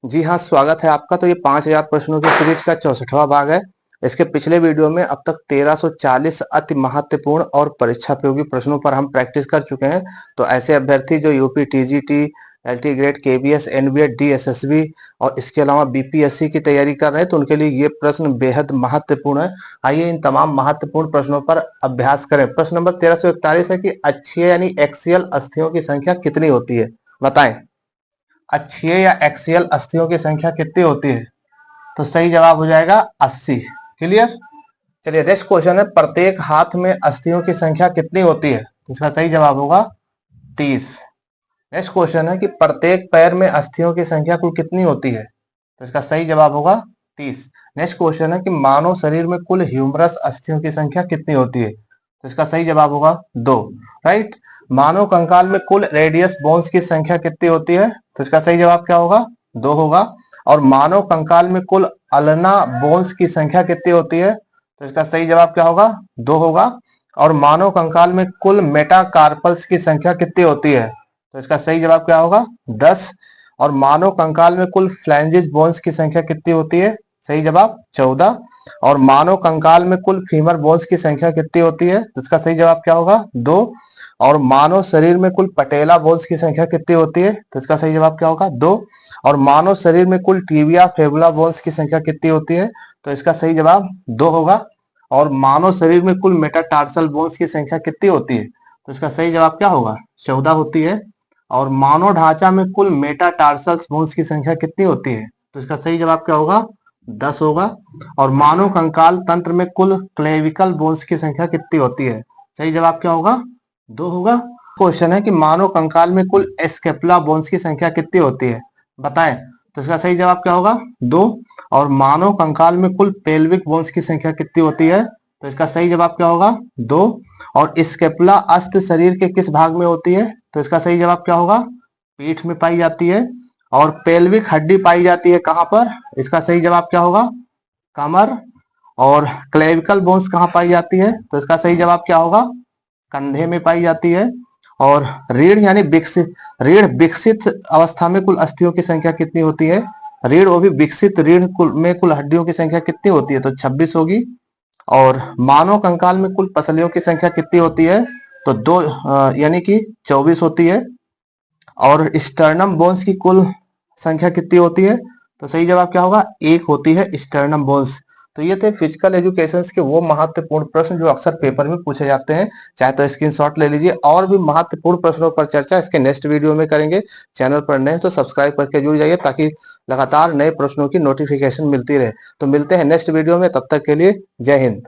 जी हाँ, स्वागत है आपका। तो ये 5000 प्रश्नों की सीरीज का 64वां भाग है। इसके पिछले वीडियो में अब तक 1340 अति महत्वपूर्ण और परीक्षा उपयोगी प्रश्नों पर हम प्रैक्टिस कर चुके हैं। तो ऐसे अभ्यर्थी जो UP TGT, LT grade, KBS, एनबीएड, डीएसएसबी और इसके अलावा बीपीएससी की तैयारी कर रहे हैं, तो उनके लिए ये प्रश्न बेहद महत्वपूर्ण है। आइए इन तमाम महत्वपूर्ण प्रश्नों पर अभ्यास करें। प्रश्न नंबर 1341 है कि अक्षीय यानी एक्सियल अस्थियों की संख्या कितनी होती है? बताएं। अक्षीय या एक्सियल अस्थियों की संख्या कितनी होती है? तो सही जवाब हो जाएगा 80। क्लियर। चलिए नेक्स्ट क्वेश्चन है, प्रत्येक हाथ में अस्थियों की संख्या कितनी होती है? तो इसका सही जवाब होगा 30। नेक्स्ट क्वेश्चन है कि प्रत्येक पैर में अस्थियों की संख्या कुल कितनी होती है? तो इसका सही जवाब होगा 30। नेक्स्ट क्वेश्चन है कि मानव शरीर में कुल ह्यूमरस अस्थियों की संख्या कितनी होती है? तो इसका सही जवाब होगा 2। राइट। मानव कंकाल में कुल रेडियस बोन्स की संख्या कितनी होती है? तो इसका सही जवाब क्या होगा? 2 होगा। और मानव कंकाल में कुल अल्ना बोन्स की संख्या कितनी होती है? तो इसका सही जवाब क्या होगा? 2 होगा। और मानव कंकाल में कुल मेटाकार्पल्स की संख्या कितनी होती है? तो इसका सही जवाब क्या होगा? 10। और मानव कंकाल में कुल फ्लैंजेस बोन्स की संख्या कितनी होती है? सही जवाब 14। और मानव कंकाल में कुल फीमर बोन्स की संख्या कितनी होती है? तो इसका सही जवाब क्या होगा? 2। और मानव शरीर में कुल पटेला बोन्स की संख्या कितनी होती है? तो इसका सही जवाब क्या होगा? 2। और मानव शरीर में कुल टिबिया फेबुला बोन्स की संख्या कितनी होती है? तो इसका सही जवाब 2 होगा। और मानव शरीर में कुल मेटाटार्सल बोन्स की संख्या कितनी होती है? तो इसका सही जवाब क्या होगा? 14 होती है। और मानव ढांचा में कुल मेटाटार्सल्स बोन्स की संख्या कितनी होती है? तो इसका सही जवाब क्या होगा? 10 होगा। और मानव कंकाल तंत्र में कुल क्लेविकल बोन्स की संख्या कितनी होती है? सही जवाब क्या होगा? 2 होगा। क्वेश्चन है कि मानव कंकाल में कुल स्केपुला बोन्स की संख्या कितनी होती है? बताएं। तो इसका सही जवाब क्या होगा? 2। और मानव कंकाल में कुल पेल्विक बोन्स की संख्या कितनी होती है? तो इसका सही जवाब क्या होगा? 2। और स्केपुला अस्त शरीर के किस भाग में होती है? तो इसका सही जवाब क्या होगा? पीठ में पाई जाती है। और पेल्विक हड्डी पाई जाती है कहां पर? इसका सही जवाब क्या होगा? कमर। और क्लेविकल बोन्स कहां पाई जाती है? तो इसका सही जवाब क्या होगा? कंधे में पाई जाती है। और रीढ़ यानी विकसित अवस्था में कुल अस्थियों की संख्या कितनी होती है? रीढ़, वो भी विकसित रीढ़ में कुल हड्डियों की संख्या कितनी होती है? तो 26 होगी। और मानव कंकाल में कुल पसलियों की संख्या कितनी होती है? तो 2 यानी कि 24 होती है। और स्टर्नम बोन्स की कुल संख्या कितनी होती है? तो सही जवाब क्या होगा? 1 होती है स्टर्नम बोन्स। तो ये थे फिजिकल एजुकेशन के वो महत्वपूर्ण प्रश्न जो अक्सर पेपर में पूछे जाते हैं। चाहे तो स्क्रीनशॉट ले लीजिए। और भी महत्वपूर्ण प्रश्नों पर चर्चा इसके नेक्स्ट वीडियो में करेंगे। चैनल पर नए तो सब्सक्राइब करके जुड़ जाइए ताकि लगातार नए प्रश्नों की नोटिफिकेशन मिलती रहे। तो मिलते हैं नेक्स्ट वीडियो में, तब तक के लिए जय हिंद।